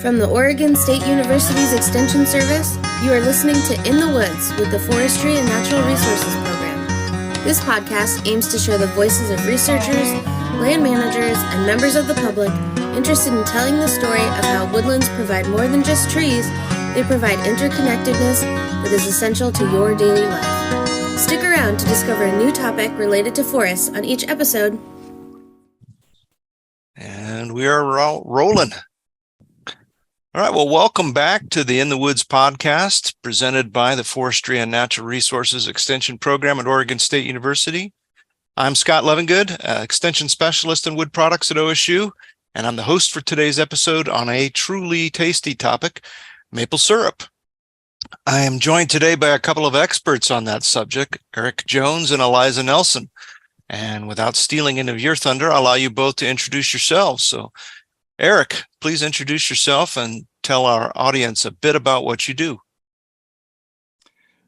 From the Oregon State University's Extension Service, you are listening to In the Woods with the Forestry and Natural Resources Program. This podcast aims to share the voices of researchers, land managers, and members of the public interested in telling the story of how woodlands provide more than just trees. They provide interconnectedness that is essential to your daily life. Stick around to discover a new topic related to forests on each episode. And we are rolling. All right, well, welcome back to the In the Woods podcast presented by the Forestry and Natural Resources Extension Program at Oregon State University. I'm Scott Leavengood, Extension Specialist in Wood Products at OSU, and I'm the host for today's episode on a truly tasty topic, maple syrup. I am joined today by a couple of experts on that subject, Eric Jones and Eliza Nelson. And without stealing any of your thunder, I'll allow you both to introduce yourselves. So, Eric, please introduce yourself and tell our audience a bit about what you do.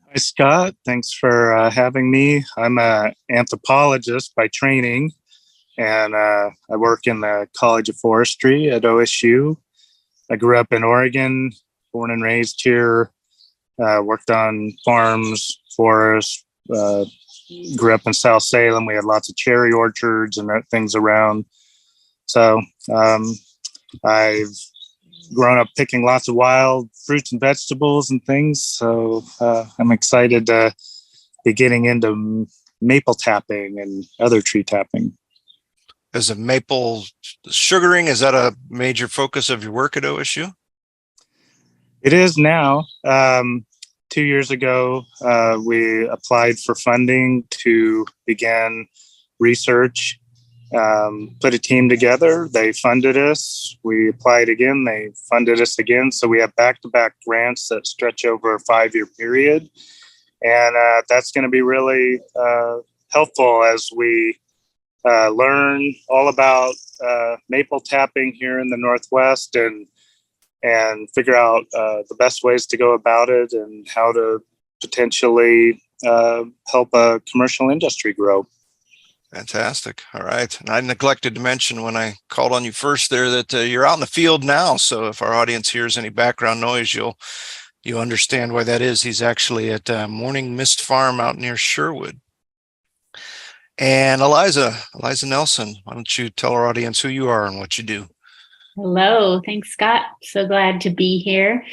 Hi, Scott. Thanks for having me. I'm an anthropologist by training, and I work in the College of Forestry at OSU. I grew up in Oregon, born and raised here, worked on farms, forests, grew up in South Salem. We had lots of cherry orchards and things around. So I've grown up picking lots of wild fruits and vegetables and things. So I'm excited to be getting into maple tapping and other tree tapping. Is a maple sugaring, is that a major focus of your work at OSU? It is now. 2 years ago, we applied for funding to begin research. Put a team together. They funded us. We applied again. They funded us again. So we have back-to-back grants that stretch over a 5-year period. And that's going to be really helpful as we learn all about maple tapping here in the Northwest and figure out the best ways to go about it and how to potentially help a commercial industry grow. Fantastic. All right. And I neglected to mention when I called on you first there that you're out in the field now. So if our audience hears any background noise, you understand why that is. He's actually at Morning Mist Farm out near Sherwood. And Eliza Nelson, why don't you tell our audience who you are and what you do? Hello. Thanks, Scott. So glad to be here.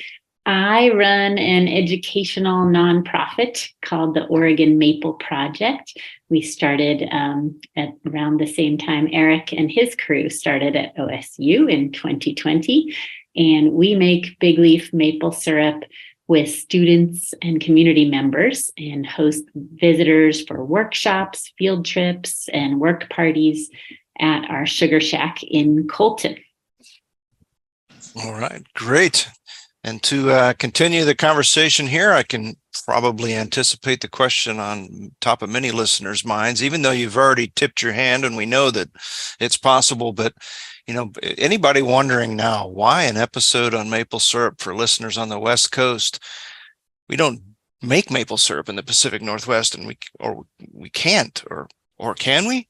I run an educational nonprofit called the Oregon Maple Project. We started at around the same time Eric and his crew started at OSU in 2020. And we make big leaf maple syrup with students and community members and host visitors for workshops, field trips, and work parties at our sugar shack in Colton. All right, great. And to continue the conversation here, I can probably anticipate the question on top of many listeners' minds, even though you've already tipped your hand and we know that it's possible. But, anybody wondering now, why an episode on maple syrup for listeners on the West Coast? We don't make maple syrup in the Pacific Northwest, and we can't, or can we,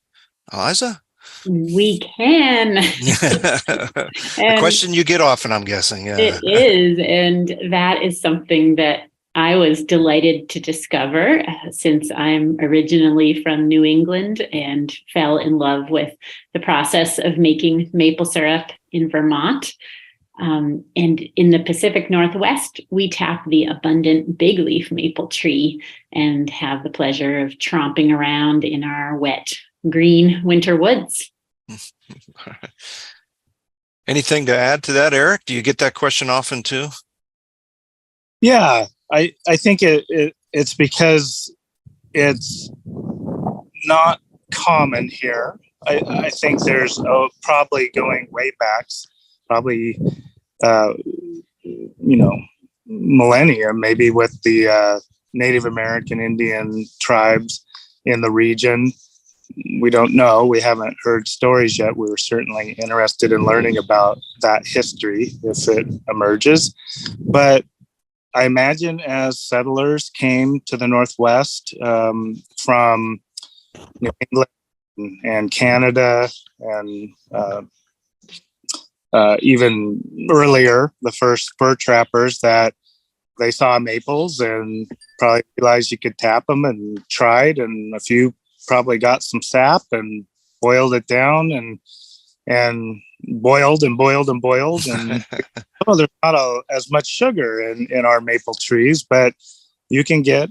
Eliza? We can. The question you get often, I'm guessing. Yeah. It is. And that is something that I was delighted to discover since I'm originally from New England and fell in love with the process of making maple syrup in Vermont. And in the Pacific Northwest, we tap the abundant big leaf maple tree and have the pleasure of tromping around in our wet green winter woods. Anything to add to that, Eric? Do you get that question often too? Yeah, I think it's because it's not common here. I think there's probably going way back, probably millennia, maybe with the Native American Indian tribes in the region. We don't know. We haven't heard stories yet. We're certainly interested in learning about that history if it emerges. But I imagine as settlers came to the Northwest from New England and Canada and even earlier, the first fur trappers, that they saw maples and probably realized you could tap them and tried, and a few probably got some sap and boiled it down and boiled and boiled and boiled. And there's not as much sugar in our maple trees, but you can get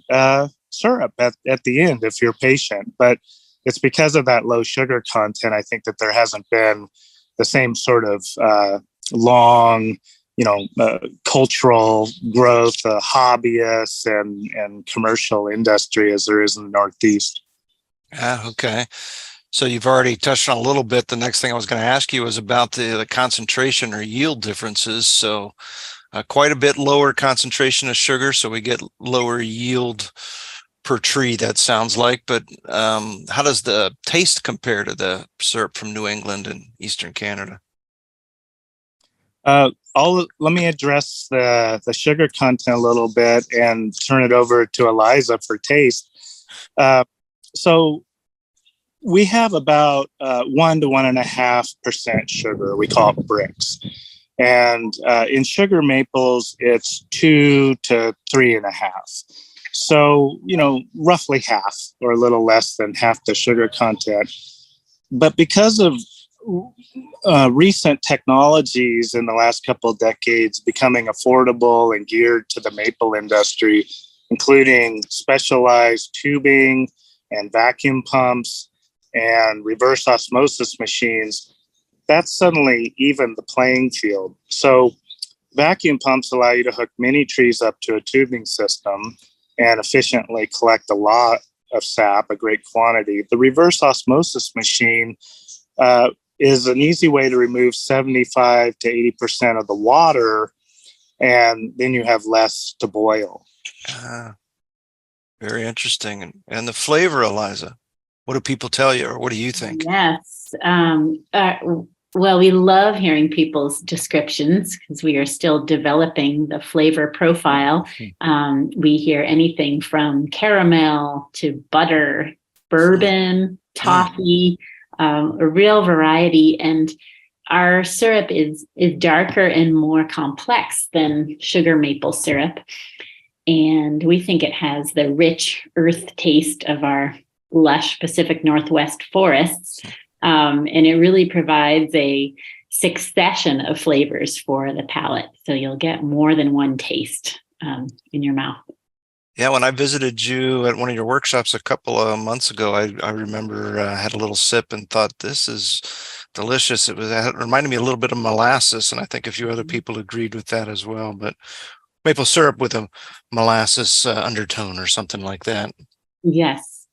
syrup at the end if you're patient. But it's because of that low sugar content, I think, that there hasn't been the same sort of long, cultural growth, hobbyists and commercial industry as there is in the Northeast. Okay. So you've already touched on a little bit. The next thing I was going to ask you was about the concentration or yield differences. So quite a bit lower concentration of sugar, so we get lower yield per tree, that sounds like. But how does the taste compare to the syrup from New England and Eastern Canada? Let me address the sugar content a little bit and turn it over to Eliza for taste. So we have about 1 to 1.5% sugar. We call it bricks. And in sugar maples, it's 2 to 3.5. So, roughly half or a little less than half the sugar content. But because of recent technologies in the last couple of decades becoming affordable and geared to the maple industry, including specialized tubing and vacuum pumps and reverse osmosis machines, that's suddenly evened the playing field. So vacuum pumps allow you to hook many trees up to a tubing system and efficiently collect a lot of sap, a great quantity. The reverse osmosis machine is an easy way to remove 75 to 80% of the water, and then you have less to boil. Very interesting. And the flavor, Eliza, what do people tell you, or what do you think? Yes. Well, we love hearing people's descriptions because we are still developing the flavor profile. We hear anything from caramel to butter, bourbon, toffee, a real variety. And our syrup is darker and more complex than sugar maple syrup. And we think it has the rich earth taste of our lush Pacific Northwest forests. And it really provides a succession of flavors for the palate. So you'll get more than one taste in your mouth. Yeah, when I visited you at one of your workshops a couple of months ago, I remember I had a little sip and thought, this is delicious. It reminded me a little bit of molasses, and I think a few other people agreed with that as well. But maple syrup with a molasses undertone or something like that. Yes.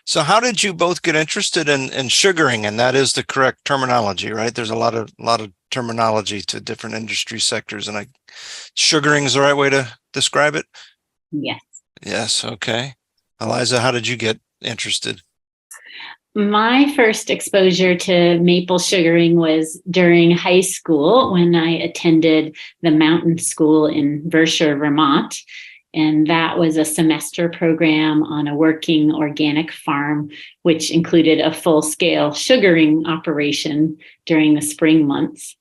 So how did you both get interested in sugaring? And that is the correct terminology, right? There's a lot of terminology to different industry sectors, and sugaring is the right way to describe it? Yes. Yes. Okay. Eliza, how did you get interested? My first exposure to maple sugaring was during high school when I attended the mountain school in Vershire, Vermont. And that was a semester program on a working organic farm, which included a full-scale sugaring operation during the spring months.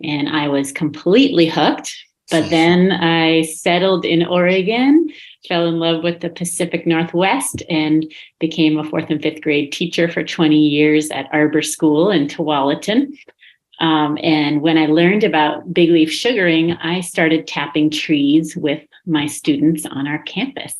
And I was completely hooked. But then I settled in Oregon, fell in love with the Pacific Northwest, and became a 4th and 5th grade teacher for 20 years at Arbor School in Tualatin. And when I learned about big leaf sugaring, I started tapping trees with my students on our campus.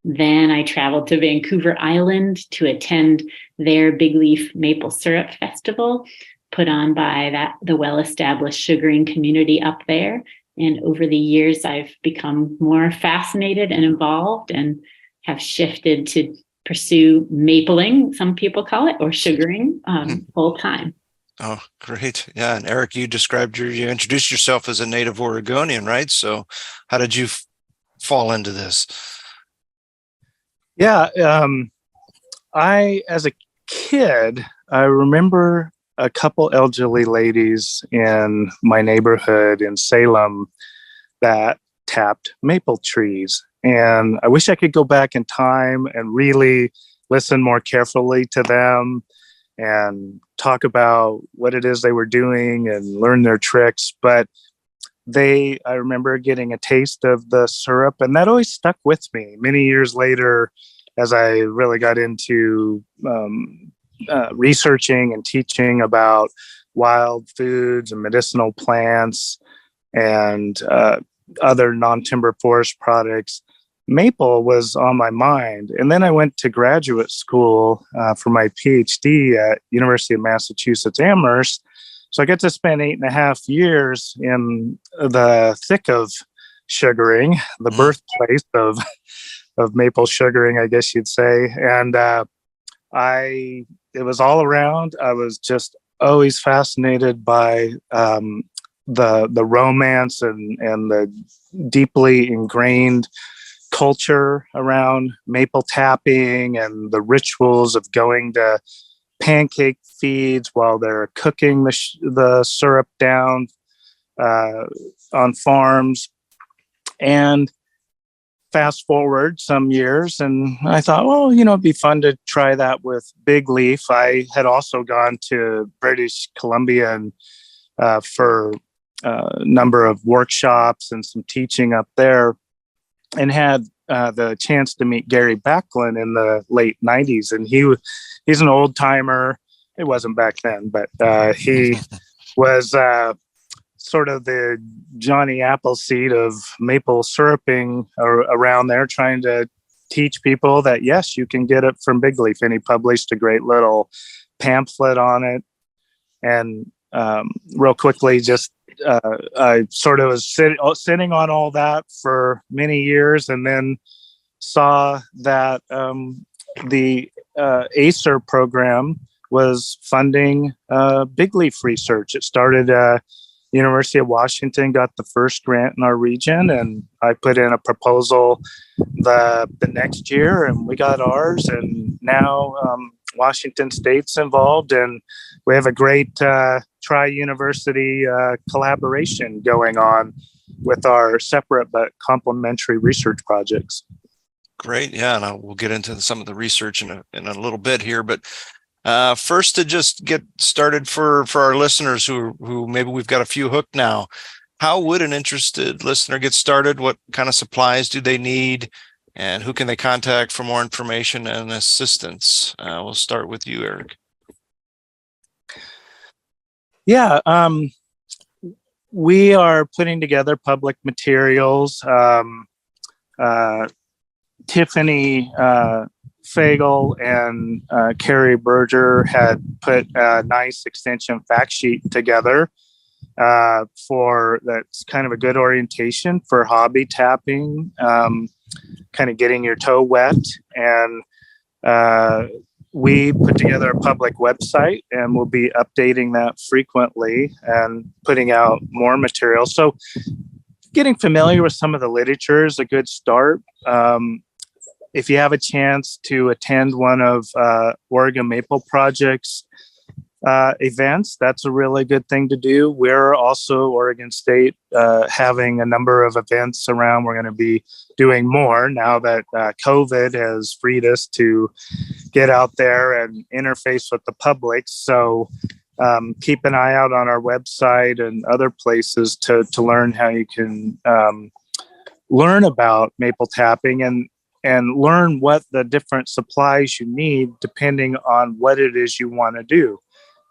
Then I traveled to Vancouver Island to attend their Big Leaf Maple Syrup Festival, put on by the well-established sugaring community up there. And over the years, I've become more fascinated and involved and have shifted to pursue mapling, some people call it, or sugaring full time. Oh, great. Yeah. And Eric, you introduced yourself as a native Oregonian, right? So how did you fall into this? Yeah. As a kid, I remember a couple elderly ladies in my neighborhood in Salem that tapped maple trees. And I wish I could go back in time and really listen more carefully to them and talk about what it is they were doing and learn their tricks. But I remember getting a taste of the syrup, and that always stuck with me. Many years later, as I really got into researching and teaching about wild foods and medicinal plants and other non-timber forest products, maple was on my mind. And then I went to graduate school for my PhD at University of Massachusetts Amherst. So I get to spend 8.5 years in the thick of sugaring, the birthplace of maple sugaring, I guess you'd say. And it was all around. I was just always fascinated by the romance and the deeply ingrained culture around maple tapping and the rituals of going to pancake feeds while they're cooking the syrup down on farms. And fast forward some years, and I thought, well, it'd be fun to try that with Big Leaf. I had also gone to British Columbia and for a number of workshops and some teaching up there, and had the chance to meet Gary Backlund in the late 90s. And he's an old timer. It wasn't back then, but he was sort of the Johnny Appleseed of maple syruping around there, trying to teach people that, yes, you can get it from Big Leaf. And he published a great little pamphlet on it. And real quickly, just I sort of was sitting on all that for many years, and then saw that the ACER program was funding Big Leaf research. It started University of Washington got the first grant in our region, and I put in a proposal the next year, and we got ours. And now Washington State's involved, and we have a great tri-university collaboration going on with our separate but complementary research projects. Great. Yeah. And we'll get into some of the research in a little bit here, but first, to just get started for our listeners who maybe we've got a few hooked now, how would an interested listener get started? What kind of supplies do they need? And who can they contact for more information and assistance? We'll start with you, Eric. Yeah, we are putting together public materials. Tiffany Fagel and Carrie Berger had put a nice extension fact sheet together for that's kind of a good orientation for hobby tapping, kind of getting your toe wet. And we put together a public website, and we'll be updating that frequently and putting out more material. So getting familiar with some of the literature is a good start. If you have a chance to attend one of Oregon Maple Project's events, that's a really good thing to do. We're also, Oregon State, having a number of events around. We're going to be doing more now that COVID has freed us to get out there and interface with the public. So keep an eye out on our website and other places to learn how you can learn about maple tapping and learn what the different supplies you need depending on what it is you want to do.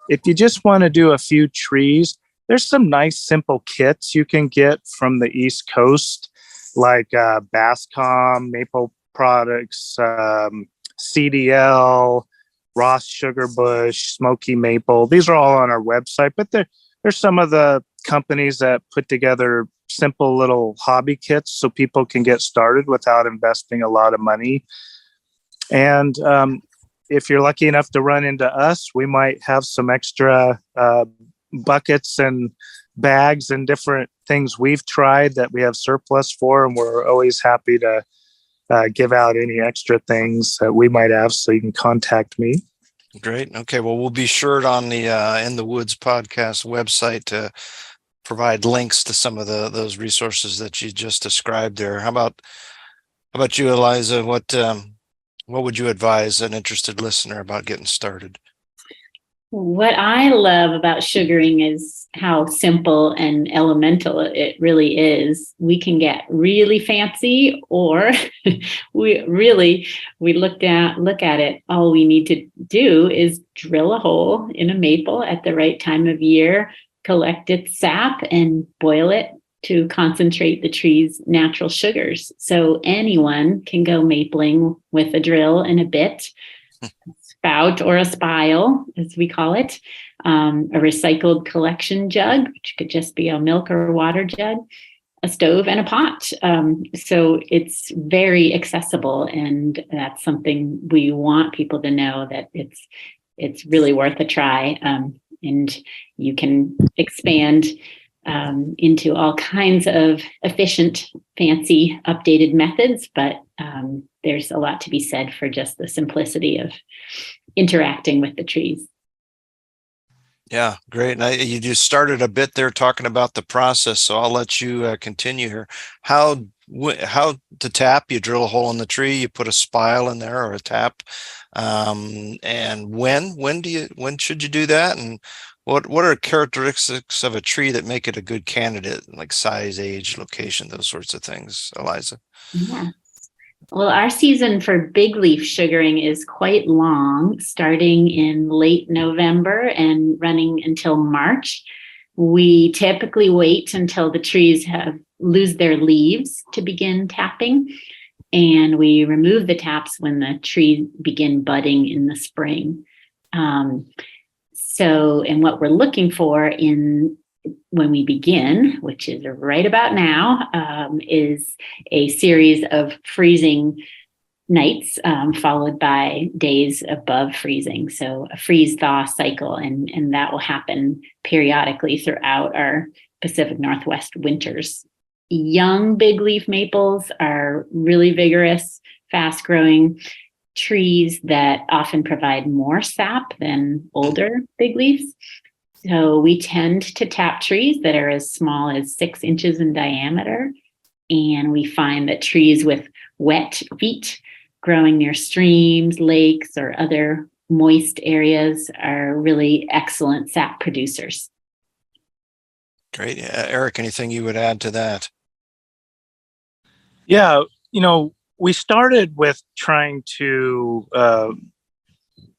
If you just want to do a few trees, there's some nice simple kits you can get from the East Coast, like Bascom, Maple Products, CDL, Ross Sugar Bush, Smoky Maple. These are all on our website, but there's some of the companies that put together simple little hobby kits so people can get started without investing a lot of money. And if you're lucky enough to run into us, we might have some extra buckets and bags and different things we've tried that we have surplus for, and we're always happy to give out any extra things that we might have, so you can contact me. Great. Okay. Well, we'll be sure on the In the Woods podcast website to provide links to some of those resources that you just described there. How about you, Eliza? What would you advise an interested listener about getting started? What I love about sugaring is how simple and elemental it really is. We can get really fancy, or we look at it. All we need to do is drill a hole in a maple at the right time of year, collect its sap, and boil it to concentrate the tree's natural sugars. So anyone can go mapling with a drill and a bit, spout or a spile, as we call it, a recycled collection jug, which could just be a milk or water jug, a stove, and a pot. So it's very accessible, and that's something we want people to know, that it's really worth a try. And you can expand into all kinds of efficient, fancy, updated methods, but there's a lot to be said for just the simplicity of interacting with the trees. Yeah, great. And you just started a bit there talking about the process, so I'll let you continue here. How to tap? You drill a hole in the tree, you put a spile in there or a tap, and when should you do that? And what are characteristics of a tree that make it a good candidate, like size, age, location, those sorts of things, Eliza? Yeah. Well, our season for big leaf sugaring is quite long, starting in late November and running until March. We typically wait until the trees lose their leaves to begin tapping, and we remove the taps when the trees begin budding in the spring. And what we're looking for when we begin, which is right about now, is a series of freezing nights followed by days above freezing. So a freeze-thaw cycle, and that will happen periodically throughout our Pacific Northwest winters. Young big leaf maples are really vigorous, fast-growing trees that often provide more sap than older big leaves. So we tend to tap trees that are as small as 6 inches in diameter. And we find that trees with wet feet growing near streams, lakes, or other moist areas are really excellent sap producers. Great. Eric, anything you would add to that? Yeah, we started with trying to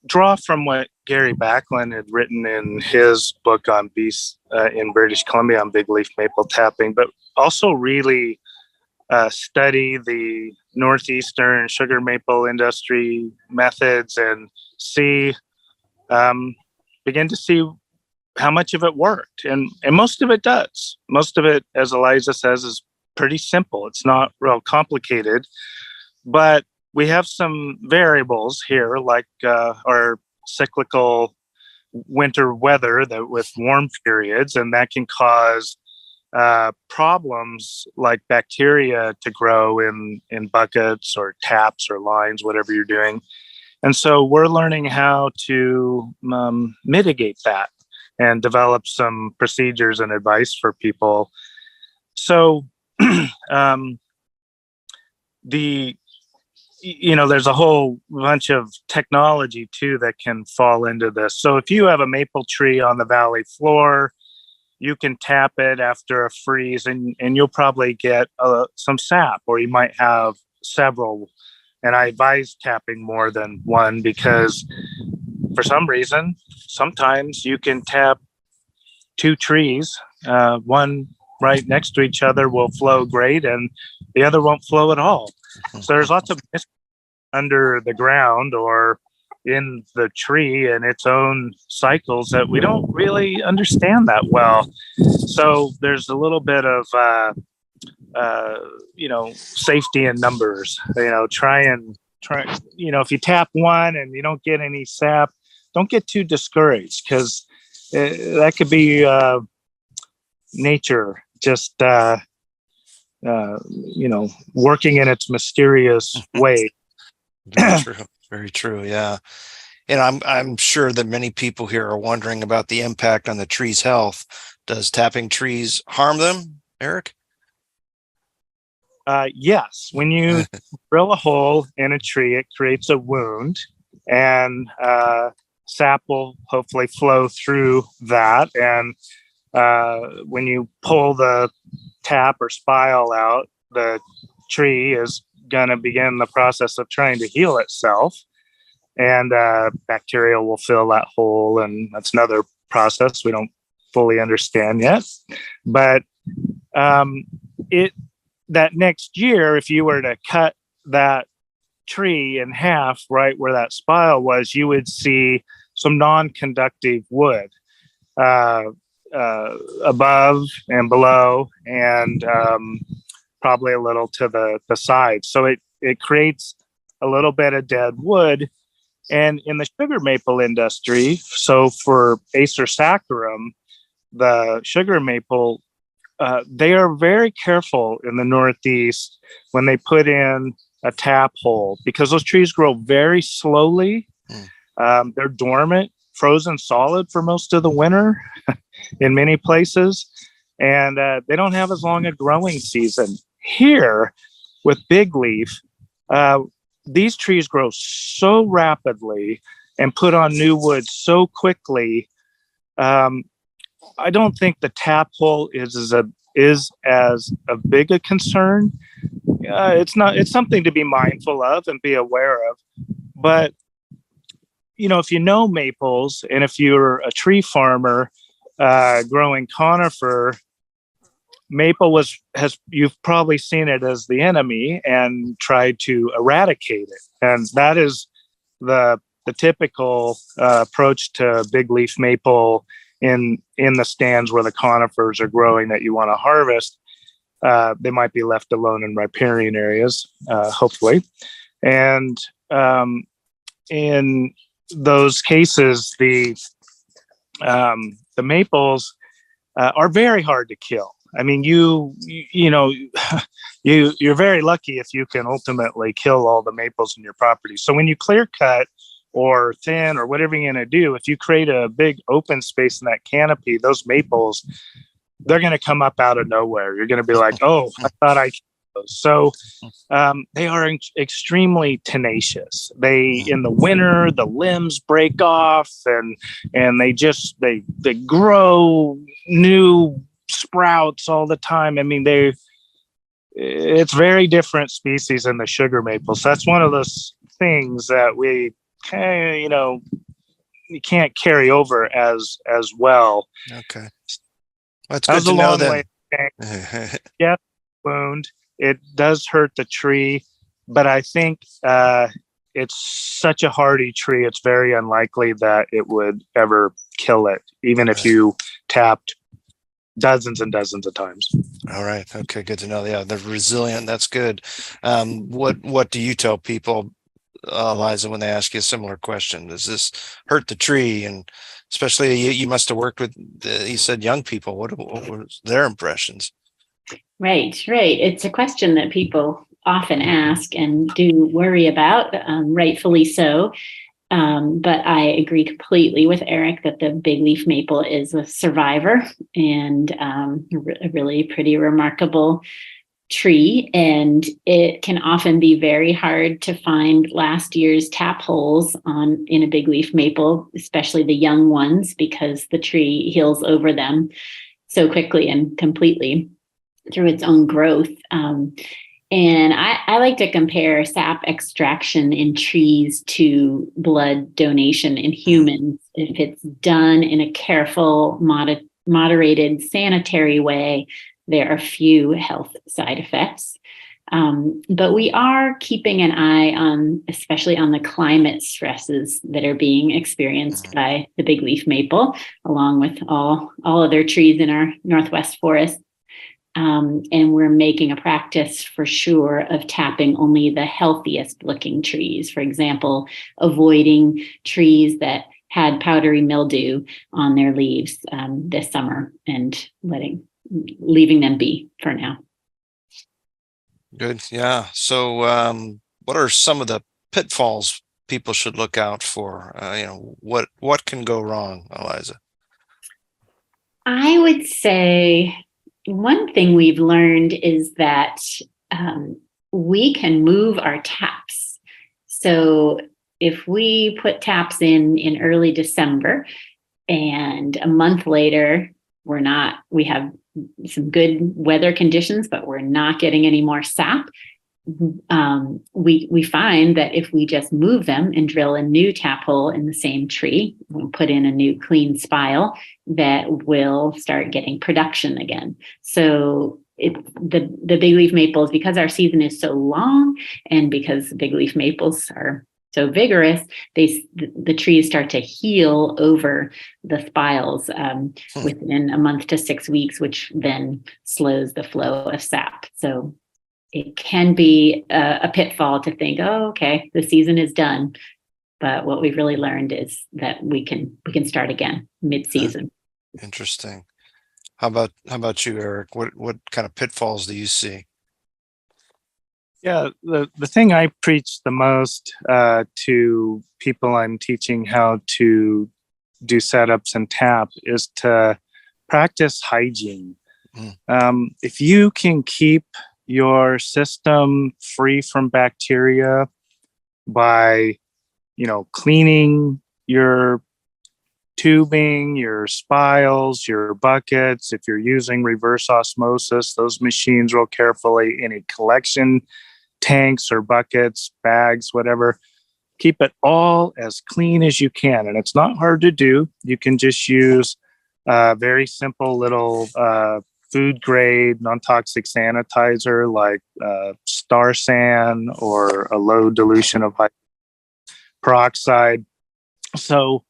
draw from what Gary Backlund had written in his book on beasts in British Columbia on big leaf maple tapping, but also really study the northeastern sugar maple industry methods and begin to see how much of it worked. And most of it does. Most of it, as Eliza says, is pretty simple. It's not real complicated, but we have some variables here, like our cyclical winter weather with warm periods, and that can cause problems like bacteria to grow in buckets or taps or lines, whatever you're doing. And so we're learning how to mitigate that and develop some procedures and advice for people. So there's a whole bunch of technology too that can fall into this. So if you have a maple tree on the valley floor, you can tap it after a freeze and you'll probably get some sap, or you might have several. And I advise tapping more than one, because for some reason, sometimes you can tap 2 trees, one right next to each other will flow great and the other won't flow at all. So there's lots of under the ground or in the tree and its own cycles that we don't really understand that well. So there's a little bit of safety in numbers. Try. If you tap one and you don't get any sap, don't get too discouraged, because that could be nature just working in its mysterious way. Very true. Very true. Yeah. And I'm sure that many people here are wondering about the impact on the tree's health. Does tapping trees harm them, Eric? Yes. When you drill a hole in a tree, it creates a wound, and sap will hopefully flow through that. And when you pull the tap or spile out, the tree is going to begin the process of trying to heal itself. And bacteria will fill that hole. And that's another process we don't fully understand yet. But that next year, if you were to cut that tree in half right where that spile was, you would see some non-conductive wood above and below, and probably a little to the side. So it creates a little bit of dead wood. And in the sugar maple industry, so for Acer saccharum, the sugar maple, they are very careful in the Northeast when they put in a tap hole, because those trees grow very slowly. They're dormant, frozen solid for most of the winter in many places, and they don't have as long a growing season. Here with big leaf, these trees grow so rapidly and put on new wood so quickly. I don't think the tap hole is as a big a concern. It's something to be mindful of and be aware of. But, if you know maples, and if you're a tree farmer growing conifer, maple you've probably seen it as the enemy and tried to eradicate it. And that is the typical approach to big leaf maple in the stands where the conifers are growing that you want to harvest. They might be left alone in riparian areas, hopefully. And in those cases, the maples are very hard to kill. I mean, you're very lucky if you can ultimately kill all the maples in your property. So when you clear cut or thin or whatever you're going to do, if you create a big open space in that canopy, those maples, they're going to come up out of nowhere. You're going to be like, oh, I thought I killed those. So they are extremely tenacious. In the winter, the limbs break off and they grow new sprouts all the time. I mean, it's very different species in the sugar maple. So that's one of those things that we you can't carry over as well. Okay. That's good to know then. Yeah, wound. It does hurt the tree, but I think it's such a hardy tree, it's very unlikely that it would ever kill it, even if you tapped dozens and dozens of times. All right. Okay. Good to know. Yeah, they're resilient. That's good. What do you tell people, Eliza, when they ask you a similar question? Does this hurt the tree? And especially you must have worked with, you said young people. What were their impressions? Right. It's a question that people often ask and do worry about, rightfully so. But I agree completely with Eric that the big leaf maple is a survivor and a really pretty remarkable tree. And it can often be very hard to find last year's tap holes in a big leaf maple, especially the young ones, because the tree heals over them so quickly and completely through its own growth. And I like to compare sap extraction in trees to blood donation in humans. If it's done in a careful, moderated, sanitary way, there are few health side effects. But we are keeping an eye on, especially on the climate stresses that are being experienced by the big leaf maple, along with all other trees in our Northwest forest. And we're making a practice for sure of tapping only the healthiest looking trees. For example, avoiding trees that had powdery mildew on their leaves this summer and leaving them be for now. Good. Yeah. So what are some of the pitfalls people should look out for? What can go wrong, Eliza? I would say one thing we've learned is that we can move our taps. So if we put taps in early December and a month later, we have some good weather conditions, but we're not getting any more sap, we find that if we just move them and drill a new tap hole in the same tree, we'll put in a new clean spile, that will start getting production again. So the big leaf maples, because our season is so long and because big leaf maples are so vigorous, the trees start to heal over the spiles within a month to 6 weeks, which then slows the flow of sap. So it can be a pitfall to think, oh, okay, the season is done. But what we've really learned is that we can start again mid-season. Interesting. How about you, Eric? What kind of pitfalls do you see? Yeah, the thing I preach the most to people I'm teaching how to do setups and tap is to practice hygiene. If you can keep your system free from bacteria by, cleaning your tubing, your spiles, your buckets, if you're using reverse osmosis, those machines real carefully, any collection tanks or buckets, bags, whatever, keep it all as clean as you can. And it's not hard to do. You can just use very simple little food grade non-toxic sanitizer like Star San or a low dilution of peroxide. So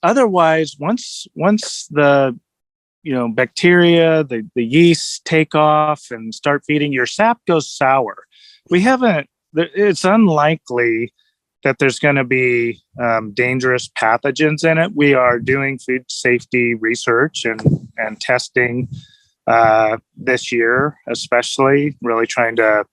otherwise, once the bacteria, the yeasts take off and start feeding, your sap goes sour. It's unlikely that there's going to be dangerous pathogens in it. We are doing food safety research and testing this year, especially really trying to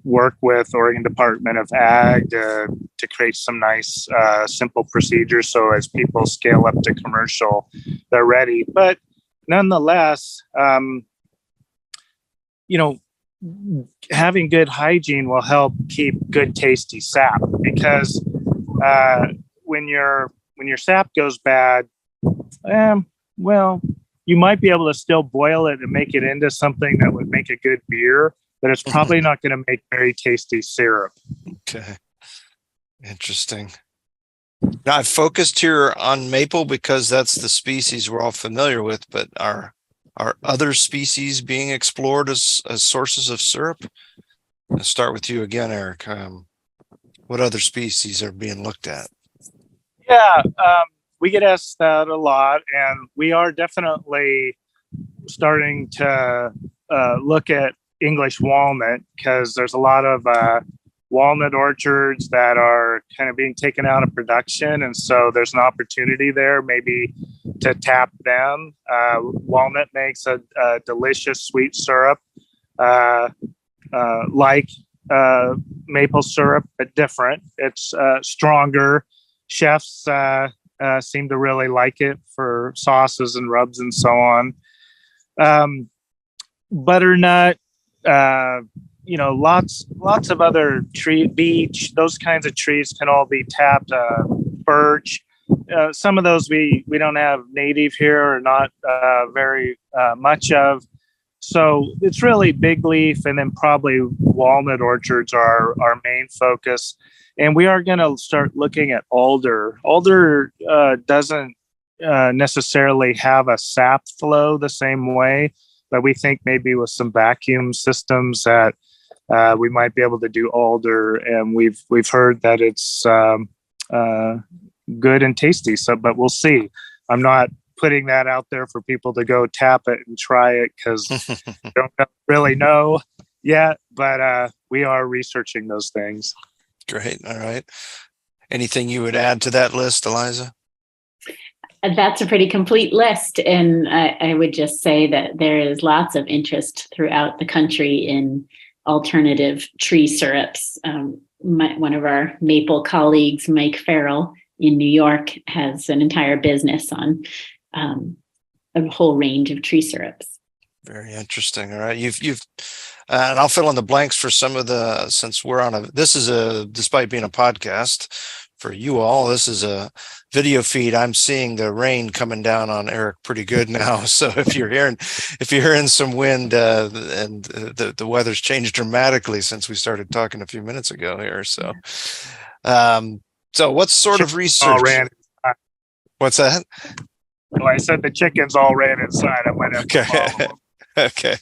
work with Oregon Department of Ag to create some nice simple procedures so as people scale up to commercial, they're ready. But nonetheless, having good hygiene will help keep good tasty sap, because when your sap goes bad, you might be able to still boil it and make it into something that would make a good beer, but it's probably not going to make very tasty syrup. Okay. Interesting. Now, I've focused here on maple because that's the species we're all familiar with, but are other species being explored as sources of syrup? Let's start with you again, Eric. What other species are being looked at? Yeah, we get asked that a lot, and we are definitely starting to look at English walnut, because there's a lot of walnut orchards that are kind of being taken out of production, and so there's an opportunity there maybe to tap them. Walnut makes a delicious sweet syrup like maple syrup, but different. It's stronger. Chefs seem to really like it for sauces and rubs and so on. Butternut, lots of other beech, those kinds of trees can all be tapped. Birch, some of those we don't have native here, or not very much of. So it's really big leaf, and then probably walnut orchards are our main focus. And we are going to start looking at alder. Alder doesn't necessarily have a sap flow the same way, but we think maybe with some vacuum systems that we might be able to do alder. And we've heard that it's good and tasty. So, but we'll see. I'm not putting that out there for people to go tap it and try it, because I don't really know yet, but we are researching those things. Great. All right. Anything you would add to that list, Eliza? That's a pretty complete list. And I would just say that there is lots of interest throughout the country in alternative tree syrups. One of our maple colleagues, Mike Farrell in New York, has an entire business on a whole range of tree syrups. Very interesting. All right. And I'll fill in the blanks for some of since despite being a podcast for you all, this is a video feed. I'm seeing the rain coming down on Eric pretty good now. So if you're hearing some wind, and the weather's changed dramatically since we started talking a few minutes ago here. So, so what sort of research? What's that? Well, I said the chickens all ran inside. I went up. Okay. Okay.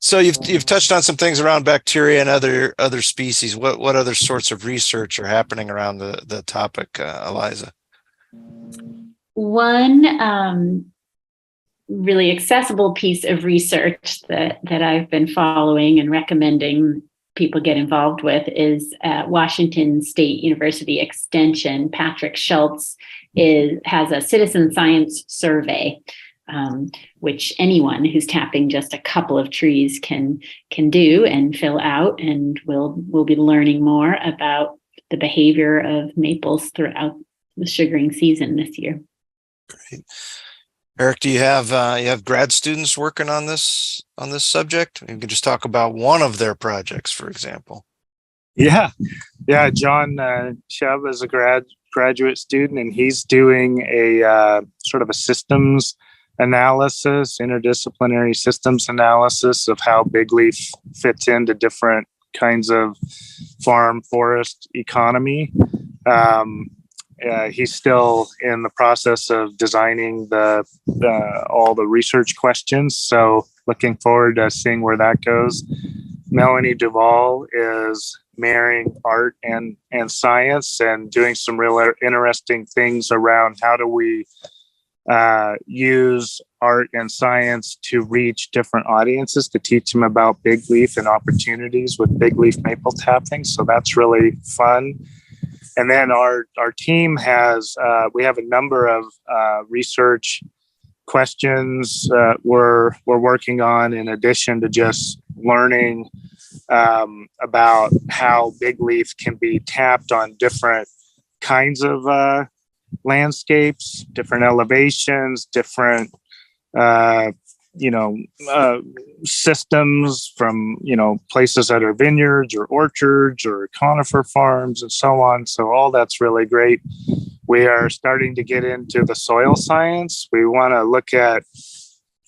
So you've touched on some things around bacteria and other species. What other sorts of research are happening around the topic, Eliza? One really accessible piece of research that I've been following and recommending people get involved with is at Washington State University Extension. Patrick Schultz has a citizen science survey, which anyone who's tapping just a couple of trees can do and fill out, and we'll be learning more about the behavior of maples throughout the sugaring season this year. Great. Eric, do you have grad students working on this subject? You can just talk about one of their projects, for example. Yeah. John Chev is a graduate student, and he's doing a sort of a systems analysis, interdisciplinary systems analysis of how big leaf fits into different kinds of farm forest economy. He's still in the process of designing all the research questions, so looking forward to seeing where that goes. Melanie Duvall is marrying art and science and doing some real interesting things around how do we use art and science to reach different audiences, to teach them about big leaf and opportunities with big leaf maple tapping. So that's really fun. And then our team we have a number of research questions we're working on, in addition to just learning about how big leaf can be tapped on different kinds of landscapes, different elevations, different systems, from places that are vineyards or orchards or conifer farms and so on. So all that's really great. We are starting to get into the soil science. We want to look at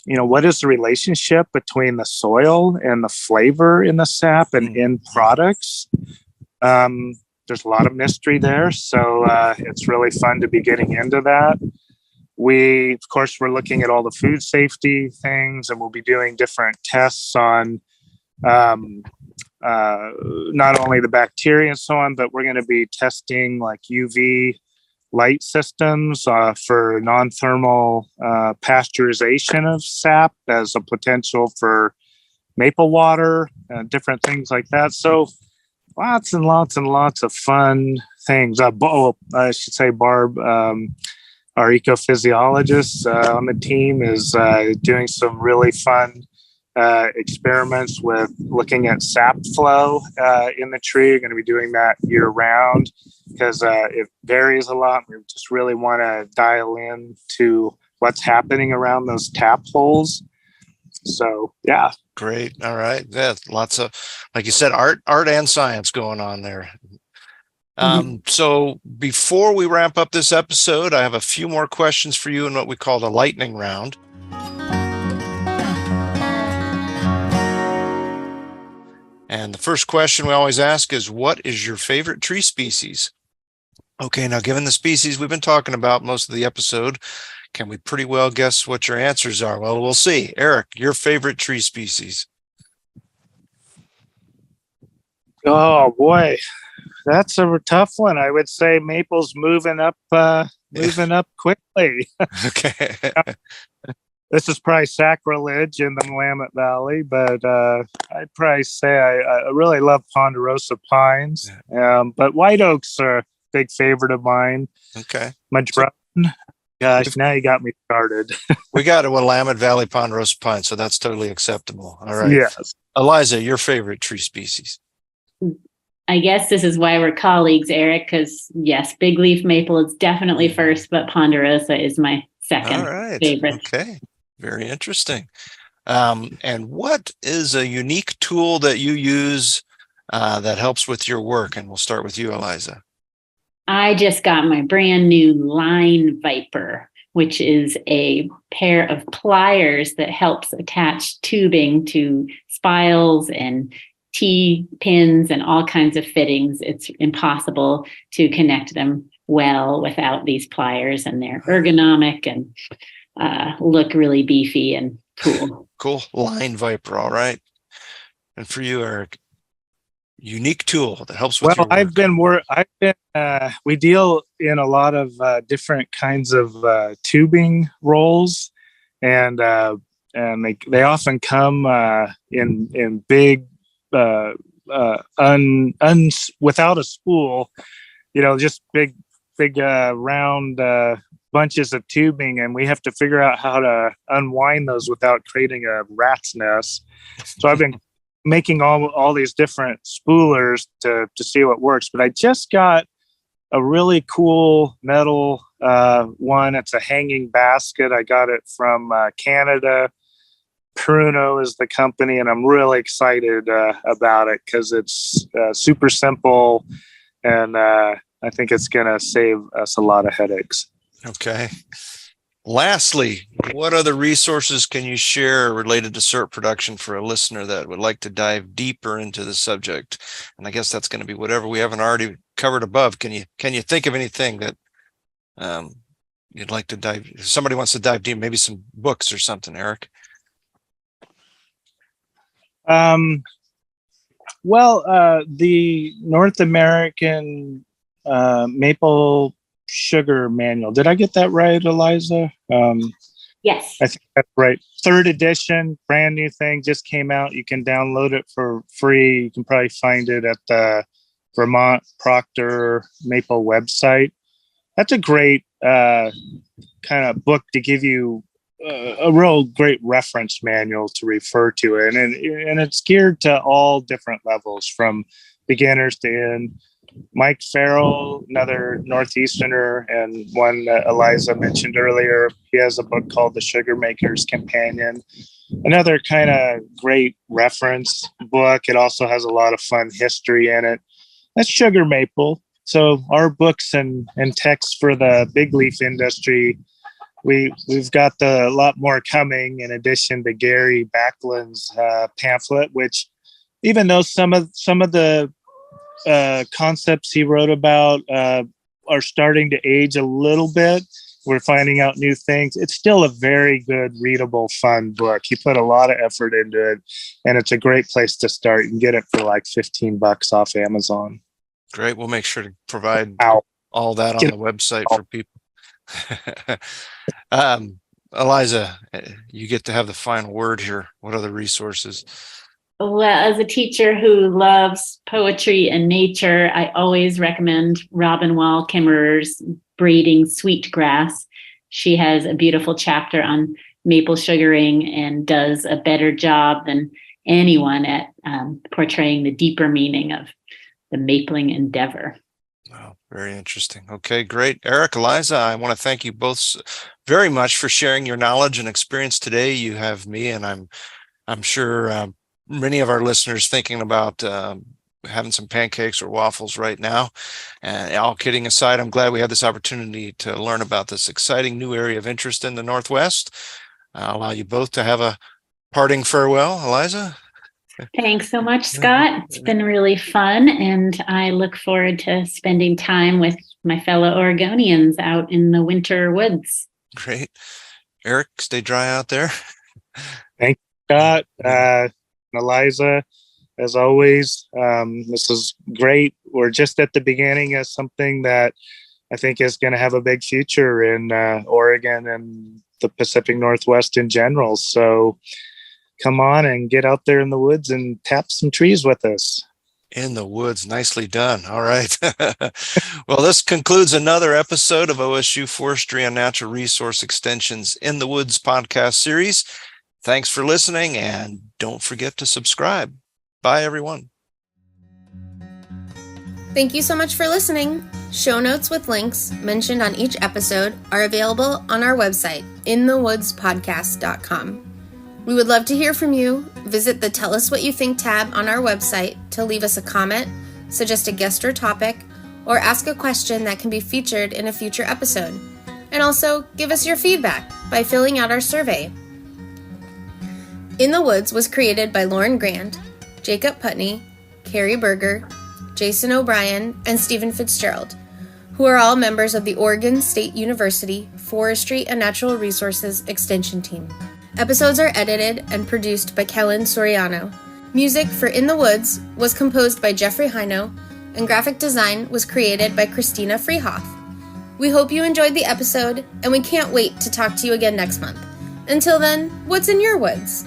what is the relationship between the soil and the flavor in the sap and in products. There's a lot of mystery there, so it's really fun to be getting into that. We're looking at all the food safety things, and we'll be doing different tests on not only the bacteria and so on, but we're going to be testing like UV light systems for non-thermal pasteurization of sap as a potential for maple water, different things like that. So lots and lots and lots of fun things. I should say Barb, our ecophysiologist on the team, is doing some really fun experiments with looking at sap flow in the tree. You're going to be doing that year round because it varies a lot. We just really want to dial in to what's happening around those tap holes. So, yeah. Great. All right. Yeah, lots of, like you said, art and science going on there. So before we wrap up this episode, I have a few more questions for you in what we call the lightning round. And the first question we always ask is, what is your favorite tree species? Okay, now given the species we've been talking about most of the episode, can we pretty well guess what your answers are? Well, we'll see. Eric, your favorite tree species? Oh boy, that's a tough one. I would say maple's moving up quickly. Okay. This is probably sacrilege in the Willamette Valley, but I'd probably say I really love ponderosa pines. But white oaks are a big favorite of mine. Okay. Madrone. Gosh, now you got me started. We got a Willamette Valley ponderosa pine, so that's totally acceptable. All right. Yes. Eliza, your favorite tree species? I guess this is why we're colleagues, Eric, because yes, big leaf maple is definitely first, but ponderosa is my second favorite. Okay. Very interesting. And what is a unique tool that you use that helps with your work? And we'll start with you, Eliza. I just got my brand new Line Viper, which is a pair of pliers that helps attach tubing to spiles and T-pins and all kinds of fittings. It's impossible to connect them well without these pliers, and they're ergonomic and look really beefy and cool. Cool. Line Viper. All right. And for you, Eric, unique tool that helps with your work. We deal in a lot of different kinds of tubing rolls, and they often come in big without a spool, just big round bunches of tubing, and we have to figure out how to unwind those without creating a rat's nest. So I've been making all these different spoolers to see what works, but I just got a really cool metal one. It's a hanging basket. I got it from Canada. Pruno is the company, and I'm really excited about it because it's super simple, and I think it's going to save us a lot of headaches. Okay. Lastly, what other resources can you share related to CERT production for a listener that would like to dive deeper into the subject? And I guess that's going to be whatever we haven't already covered above. Can you think of anything that you'd like to dive? If somebody wants to dive deep, maybe some books or something, Eric. The North American maple sugar manual. Did I get that right, Eliza? Yes. I think that's right. 3rd edition, brand new thing, just came out. You can download it for free. You can probably find it at the Vermont Proctor Maple website. That's a great kind of book to give you a real great reference manual to refer to it. And it's geared to all different levels, from beginners to end. Mike Farrell, another Northeasterner, and one that Eliza mentioned earlier, he has a book called The Sugar Maker's Companion. Another kind of great reference book. It also has a lot of fun history in it. That's sugar maple. So our books and texts for the big leaf industry, we've got a lot more coming, in addition to Gary Backlund's pamphlet, which, even though some of the concepts he wrote about are starting to age a little bit, we're finding out new things. It's still a very good, readable, fun book. He put a lot of effort into it, and it's a great place to start. You can get it for like $15 off Amazon. Great. We'll make sure to provide all that on the website for people. Eliza, you get to have the final word here. What other resources? Well, as a teacher who loves poetry and nature, I always recommend Robin Wall Kimmerer's Braiding Sweetgrass. She has a beautiful chapter on maple sugaring and does a better job than anyone at portraying the deeper meaning of the mapling endeavor. Wow, very interesting. Okay, great. Eric, Eliza, I want to thank you both very much for sharing your knowledge and experience today. You have me, and I'm sure many of our listeners thinking about having some pancakes or waffles right now. And all kidding aside, I'm glad we had this opportunity to learn about this exciting new area of interest in the Northwest. I'll allow you both to have a parting farewell. Eliza? Thanks so much, Scott. It's been really fun, and I look forward to spending time with my fellow Oregonians out in the winter woods. Great. Eric, stay dry out there. Thank you, Scott. Eliza, as always, this is great. We're just at the beginning of something that I think is going to have a big future in Oregon and the Pacific Northwest in general. So come on and get out there in the woods and tap some trees with us. In the woods. Nicely done. All right. Well, this concludes another episode of OSU Forestry and Natural Resource Extension's In the Woods podcast series. Thanks for listening, and don't forget to subscribe. Bye, everyone. Thank you so much for listening. Show notes with links mentioned on each episode are available on our website, inthewoodspodcast.com. We would love to hear from you. Visit the Tell Us What You Think tab on our website to leave us a comment, suggest a guest or topic, or ask a question that can be featured in a future episode. And also, give us your feedback by filling out our survey. In the Woods was created by Lauren Grand, Jacob Putney, Carrie Berger, Jason O'Brien, and Stephen Fitzgerald, who are all members of the Oregon State University Forestry and Natural Resources Extension Team. Episodes are edited and produced by Kellen Soriano. Music for In the Woods was composed by Jeffrey Hino, and graphic design was created by Christina Freehoff. We hope you enjoyed the episode, and we can't wait to talk to you again next month. Until then, what's in your woods?